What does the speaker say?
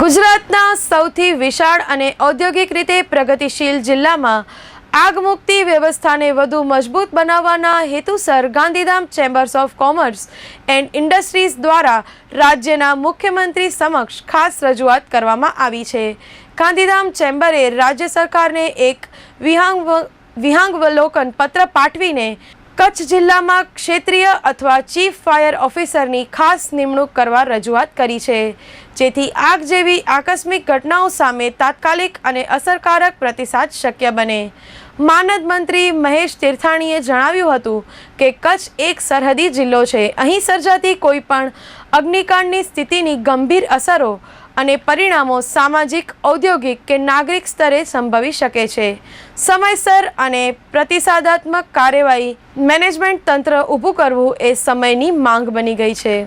ગુજરાતના સૌથી વિશાળ અને ઔદ્યોગિક રીતે પ્રગતિશીલ જિલ્લામાં આગ મુક્તિ વ્યવસ્થાને વધુ મજબૂત બનાવવાના હેતુસર Gandhidham chambers of commerce and industries દ્વારા રાજ્યના મુખ્યમંત્રી સમક્ષ ખાસ રજૂઆત કરવામાં આવી છે। ગાંધીધામ ચેમ્બરે રાજ્ય સરકારને એક વિહંગાવલોકન પત્ર પાઠવીને કચ્છ જિલ્લામાં ક્ષેત્રીય અથવા ચીફ ફાયર ઓફિસરની ખાસ નિમણૂક કરવા રજૂઆત કરી છે, જેથી આગ જેવી આકસ્મિક ઘટનાઓ સામે તાત્કાલિક અને અસરકારક પ્રતિસાદ શક્ય બને। માનદ મંત્રી મહેશ તીર્થાણીએ જણાવ્યું હતું કે કચ્છ એક સરહદી જિલ્લો છે। અહીં સર્જાતી કોઈપણ અગ્નિકાંડની સ્થિતિની ગંભીર અસરો અને પરિણામો સામાજિક, ઔદ્યોગિક કે નાગરિક સ્તરે સંભવી શકે છે। સમયસર અને પ્રતિસાદાત્મક કાર્યવાહી મેનેજમેન્ટ તંત્ર ઊભું કરવું એ સમયની માંગ બની ગઈ છે।